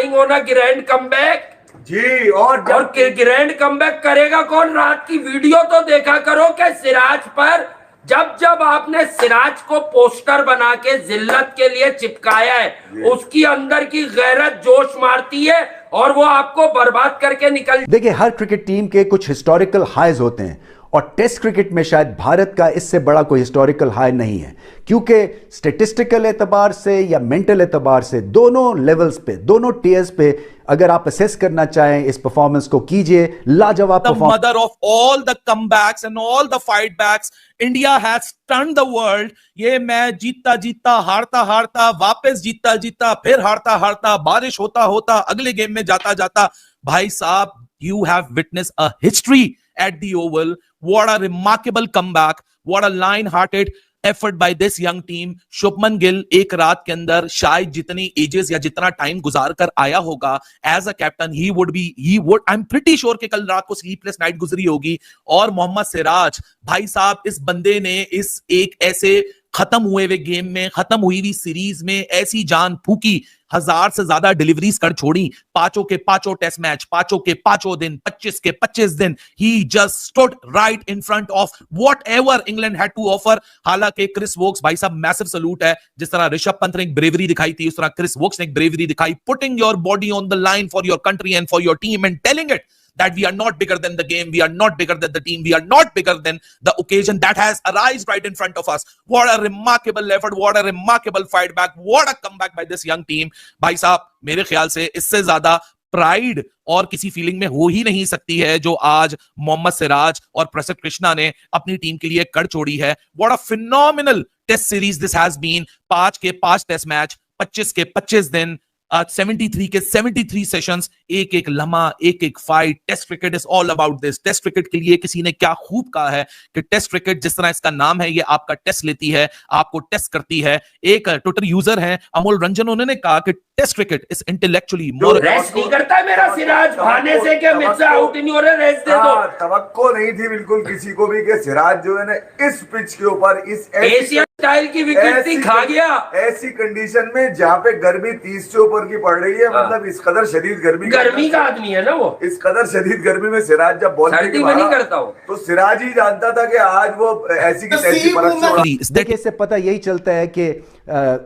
Going on a grand comeback जी। और grand comeback करेगा कौन? रात की वीडियो तो देखा करो कि सिराज पर जब आपने सिराज को पोस्टर बना के जिल्लत के लिए चिपकाया है, उसकी अंदर की गैरत जोश मारती है और वो आपको बर्बाद करके निकल। देखिए, हर क्रिकेट टीम के कुछ हिस्टोरिकल हाइज होते हैं और टेस्ट क्रिकेट में शायद भारत का इससे बड़ा कोई हिस्टोरिकल हाई नहीं है, क्योंकि स्टेटिस्टिकल एतबार से या मेंटल एतबार से दोनों लेवल्स पे, दोनों टीयर्स पे अगर आप असेस करना चाहें इस परफॉर्मेंस को, कीजिए। लाजवाब performance. Mother of all the comebacks and all the fight backs, India has stunned the world. ये मैच जीतता जीतता, हारता हारता, वापस जीतता जीतता, फिर हारता हारता, बारिश होता होता, अगले गेम में जाता जाता। भाई साहब, you have witness a history at the Oval. What a remarkable comeback. What a lion-hearted effort by this young team. Shubman Gill एक रात के अंदर शायद जितनी एजेस या जितना टाइम गुजार कर आया होगा as a captain, I'm pretty sure कि कल रात को स्लीपलेस नाइट गुजरी होगी। और मोहम्मद सिराज भाई साहब, इस बंदे ने इस एक ऐसे खत्म हुए हुए गेम में, खत्म हुई हुई सीरीज में ऐसी जान फूकी, 1000 से ज्यादा डिलीवरीज कर छोड़ी, पांचों के पांचों टेस्ट मैच, पांचों के पांचों दिन, 25 के 25 दिन, he just stood right in front of whatever England had to offer. हालांकि क्रिस वोक्स भाई साहब, मैसिव सलूट है। जिस तरह ऋषभ पंत ने एक ब्रेवरी दिखाई थी, उस तरह क्रिस वोक्स ने एक ब्रेवरी दिखाई, putting your body on the line for your country and for your team and telling it that we are not bigger than the game, we are not bigger than the team, we are not bigger than the occasion that has arisen right in front of us. What a remarkable effort, what a remarkable fight back, what a comeback by this young team. भाई साहब, मेरे ख्याल से इससे ज्यादा pride और किसी feeling में हो ही नहीं सकती है जो आज मोहम्मद सिराज और प्रसिद्ध कृष्णा ने अपनी टीम के लिए कर छोड़ी है। What a phenomenal test series this has been. 5 के 5 टेस्ट मैच, 25 के 25 दिन, 73 के 73 सेशंस, एक एक लम्हा, एक एक fight. Test cricket is all about this. Test cricket के लिए किसी ने क्या खूब कहा है कि टेस्ट क्रिकेट, जिस तरह इसका नाम है, ये आपका टेस्ट लेती है, आपको टेस्ट करती है। एक ट्विटर यूजर है अमोल रंजन, उन्होंने कहा कि test cricket is intellectually more. Rest नहीं करता मेरा सिराज भाने से, क्या Mirza out in your rest दे दो। तवक्को नहीं थी बिल्कुल किसी को भी कि सिराज जो है ना इस पिच के ऊपर, इस एशियन स्टाइल की विकेट थी, खा गया। ऐसी कंडीशन में जहाँ पे गर्मी 30 से ऊपर की पड़ रही है, मतलब इस कदर शदीद गर्मी का आदमी है ना वो, इस कदर शदीद गर्मी में सिराज जब बॉल सर्दी में नहीं करता हो, तो सिराज ही जानता था कि आज वो ऐसी की तैसी परख। देखिए, इससे पता यही चलता है कि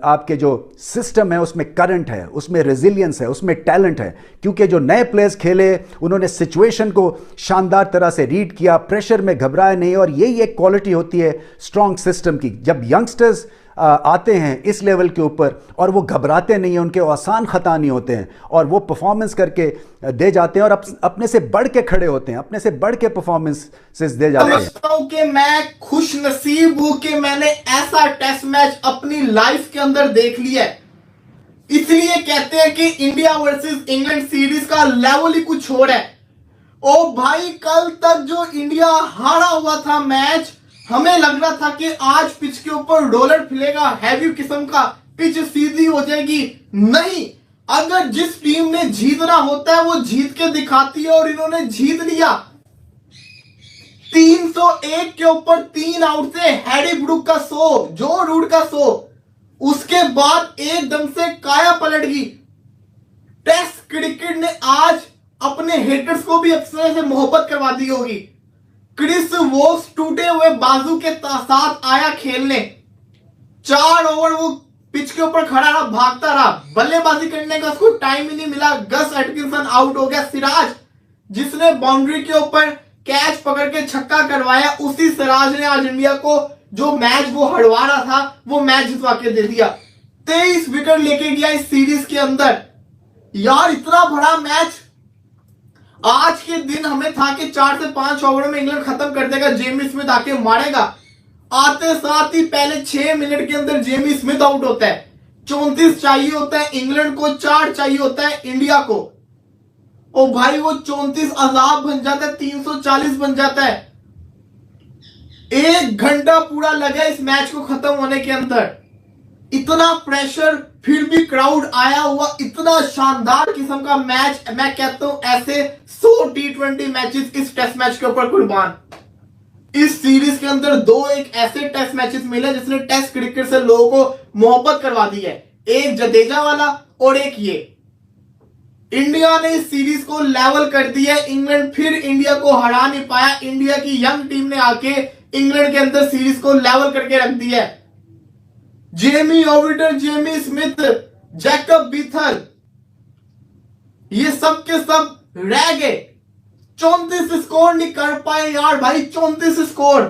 आपके जो सिस्टम है उसमें करंट है, उसमें रेजिलियंस है, उसमें टैलेंट है, क्योंकि जो नए प्लेयर्स खेले उन्होंने सिचुएशन को शानदार तरह से रीड किया, प्रेशर में घबराए नहीं। और यही एक क्वालिटी होती है स्ट्रॉन्ग सिस्टम की। जब यंगस्टर्स आते हैं इस लेवल के ऊपर और वो घबराते नहीं हैं, उनके आसान खता नहीं होते हैं और वो परफॉर्मेंस करके दे जाते हैं और अपने से बढ़ के खड़े होते हैं, अपने से बढ़ के परफॉर्मेंसेस दे जाते हैं। कि मैं खुश नसीब हूं कि मैंने ऐसा टेस्ट मैच अपनी लाइफ के अंदर देख लिया है। इसलिए कहते हैं कि इंडिया वर्सेस इंग्लैंड सीरीज का लेवल ही कुछ और है। ओ भाई, कल तक जो इंडिया हारा हुआ था मैच, हमें लग रहा था कि आज पिच के ऊपर रोलर फिलेगा, हैवी किस्म का, पिच सीधी हो जाएगी। नहीं, अगर जिस टीम ने जीतना होता है वो जीत के दिखाती है और इन्होंने जीत लिया। 301 के ऊपर 3 आउट से हैरी ब्रूक का 100, जो रूट का 100, उसके बाद एकदम से काया पलट गई। टेस्ट क्रिकेट ने आज अपने हेटर्स को भी अपने से मोहब्बत करवा दी होगी। क्रिस वोक्स टूटे हुए बाजू के साथ आया खेलने, 4 ओवर वो पिच के ऊपर खड़ा रहा, भागता रहा, बल्लेबाजी करने का उसको टाइम ही नहीं मिला। गस एटकिंसन आउट हो गया। सिराज, जिसने बाउंड्री के ऊपर कैच पकड़ के छक्का करवाया, उसी सिराज ने आज इंडिया को जो मैच वो हड़वा रहा था वो मैच जितवा के दे दिया। 23 विकेट लेके गया इस सीरीज के अंदर। यार, इतना बड़ा मैच आज के दिन हमें था कि 4 से 5 ओवर में इंग्लैंड खत्म कर देगा, जेमी स्मिथ आके मारेगा। आते साथ ही पहले 6 मिनट के अंदर जेमी स्मिथ आउट होता है। 34 चाहिए होता है इंग्लैंड को, 4 चाहिए होता है इंडिया को। ओ भाई, वो 34 अजाब बन जाता है, 340 बन जाता है। 1 घंटा पूरा लगा इस मैच को खत्म होने के अंदर। इतना प्रेशर, फिर भी क्राउड आया हुआ, इतना शानदार किस्म का मैच। मैं कहता हूं ऐसे 100 T20 मैचेस इस टेस्ट मैच के ऊपर कुर्बान। इस सीरीज के अंदर 2 एक ऐसे टेस्ट मैचेस मिले जिसने टेस्ट क्रिकेट से लोगों को मोहब्बत करवा दी है। एक जडेजा वाला और एक ये। इंडिया ने इस सीरीज को लेवल कर दिया। इंग्लैंड फिर इंडिया को हरा नहीं पाया। इंडिया की यंग टीम ने आके इंग्लैंड के अंदर सीरीज को लेवल करके रख दिया। Jamie ओविटर, Jamie Smith, Jacob Bethel, ये सब के सब रह गए। 34 स्कोर नहीं कर पाए यार भाई, 34 स्कोर।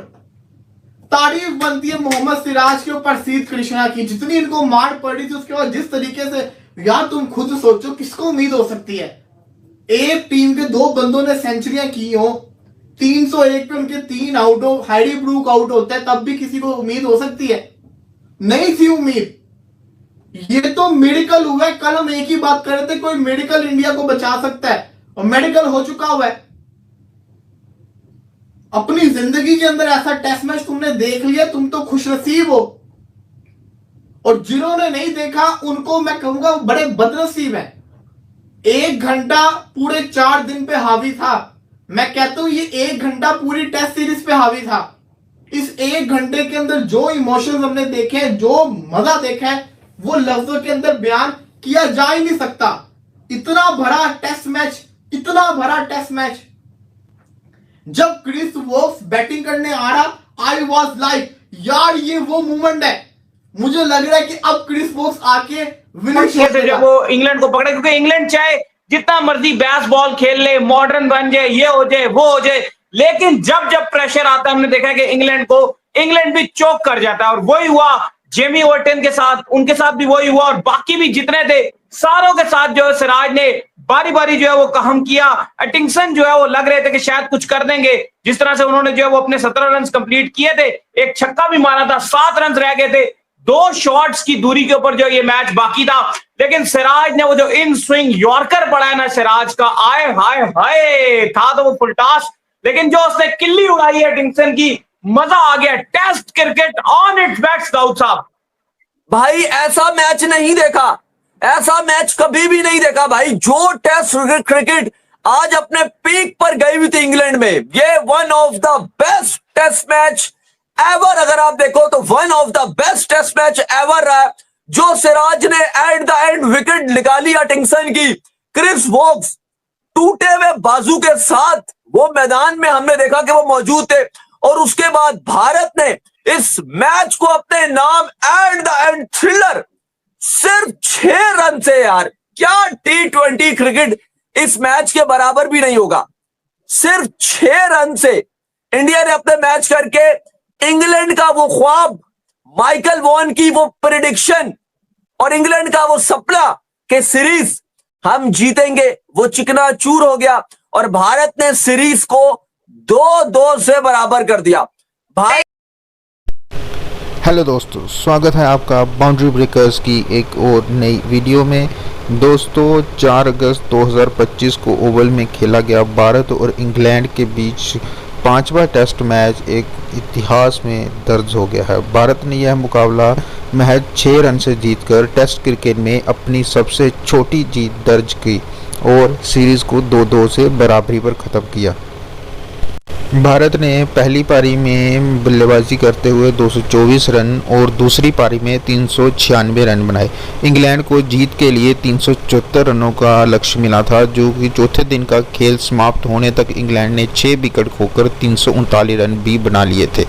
तारीफ बनती है मोहम्मद सिराज के ऊपर सीध कृष्णा की, जितनी इनको मार पड़ी थी उसके बाद जिस तरीके से, यार तुम खुद सोचो किसको उम्मीद हो सकती है। एक टीम के 2 बंदों ने सेंचुरियां की हो, 301 पे उनके 3 आउट हो, हैरी ब्रूक आउट होता है, तब भी किसी को उम्मीद हो सकती है? नहीं थी उम्मीद। ये तो मेडिकल हुआ है। कल हम एक ही बात कर रहे थे, कोई मेडिकल इंडिया को बचा सकता है, और मेडिकल हो चुका हुआ है। अपनी जिंदगी के अंदर ऐसा टेस्ट मैच तुमने देख लिया, तुम तो खुशनसीब हो। और जिन्होंने नहीं देखा उनको मैं कहूंगा बड़े बदनसीब हैं। 1 घंटा पूरे 4 दिन पे हावी था। मैं कहता हूं ये 1 घंटा पूरी टेस्ट सीरीज पे हावी था। इस 1 घंटे के अंदर जो इमोशंस हमने देखे हैं, जो मजा देखा है, वो लफ्जों के अंदर बयान किया जा ही नहीं सकता। इतना बड़ा टेस्ट मैच, इतना बड़ा टेस्ट मैच। जब क्रिस वोक्स बैटिंग करने आ रहा, आई वॉज लाइक यार ये वो मूवमेंट है। मुझे लग रहा है कि अब क्रिस वोक्स आके विनिंग से जो वो इंग्लैंड को पकड़े, क्योंकि इंग्लैंड चाहे जितना मर्जी बैस बॉल खेल ले, मॉडर्न बन जाए, ये हो जाए, वो हो जाए, लेकिन जब जब प्रेशर आता है, हमने देखा कि इंग्लैंड भी चोक कर जाता है। और वही हुआ जेमी ओवर्टन के साथ, उनके साथ भी वही हुआ, और बाकी भी जितने थे सारों के साथ जो है सिराज ने बारी बारी जो है वो काम किया। एटिंगसन जो है वो लग रहे थे कि शायद कुछ कर देंगे, जिस तरह से उन्होंने जो है वो अपने 17 रन कंप्लीट किए थे, एक छक्का भी मारा था, 7 रन रह गए थे, 2 शॉट्स की दूरी के ऊपर जो ये मैच बाकी था। लेकिन सिराज ने वो जो इन स्विंग यॉर्कर पड़ा है ना सिराज का, आए हाय हाय, था तो वो फुलटास, लेकिन जो उसने किल्ली उड़ाई है एटिंगसन की, मजा आ गया। Test cricket on its best Dawood साहब। भाई ऐसा मैच नहीं देखा, ऐसा मैच कभी भी नहीं देखा भाई। जो टेस्ट क्रिकेट आज अपने पीक पर गई हुई थी इंग्लैंड में, ये one of the best test match ever, अगर आप देखो तो one of the best test match ever रहा है। जो सिराज ने एट द एंड विकेट निकाली एटिंगसन की, क्रिस वोक्स टूटे हुए बाजू के साथ वो मैदान में हमने देखा कि वो मौजूद थे। और उसके बाद भारत ने इस मैच को अपने नाम एट द एंड थ्रिलर, सिर्फ 6 रन से, यार क्या T20 क्रिकेट इस मैच के बराबर भी नहीं होगा। सिर्फ 6 रन से इंडिया ने अपने मैच करके इंग्लैंड का वो ख्वाब, माइकल वॉन की वो प्रेडिक्शन और इंग्लैंड का वो सपना कि सीरीज हम जीतेंगे, वो चिकना चूर हो गया और भारत ने सीरीज को 2-2 से बराबर कर दिया भाई। हेलो दोस्तों, स्वागत है आपका बाउंड्री ब्रेकर्स की एक और नई वीडियो में। दोस्तों 4 अगस्त 2025 को ओवल में खेला गया भारत और इंग्लैंड के बीच 5वां टेस्ट मैच एक इतिहास में दर्ज हो गया है। भारत ने यह मुकाबला महज 6 रन से जीतकर टेस्ट क्रिकेट में अपनी सबसे छोटी जीत दर्ज की और सीरीज़ को 2-2 से बराबरी पर ख़त्म किया। भारत ने पहली पारी में बल्लेबाजी करते हुए 224 रन और दूसरी पारी में 396 रन बनाए। इंग्लैंड को जीत के लिए 374 रनों का लक्ष्य मिला था, जो कि चौथे दिन का खेल समाप्त होने तक इंग्लैंड ने 6 विकेट खोकर 339 रन भी बना लिए थे।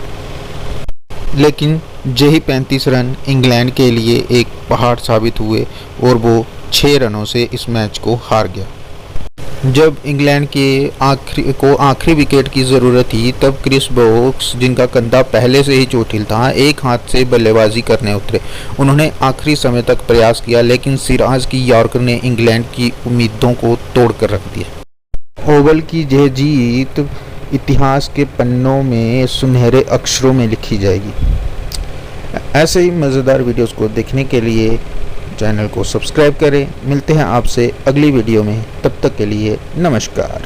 लेकिन यही 35 रन इंग्लैंड के लिए एक पहाड़ साबित हुए और वो 6 रनों से इस मैच को हार गया। जब इंग्लैंड के आखिरी विकेट की ज़रूरत थी, तब क्रिस वोक्स, जिनका कंधा पहले से ही चोटिल था, एक हाथ से बल्लेबाजी करने उतरे। उन्होंने आखिरी समय तक प्रयास किया, लेकिन सिराज की यॉर्कर ने इंग्लैंड की उम्मीदों को तोड़कर रख दिया। ओवल की यह जीत इतिहास के पन्नों में सुनहरे अक्षरों में लिखी जाएगी। ऐसे ही मज़ेदार वीडियोस को देखने के लिए चैनल को सब्सक्राइब करें। मिलते हैं आपसे अगली वीडियो में, तब तक के लिए नमस्कार।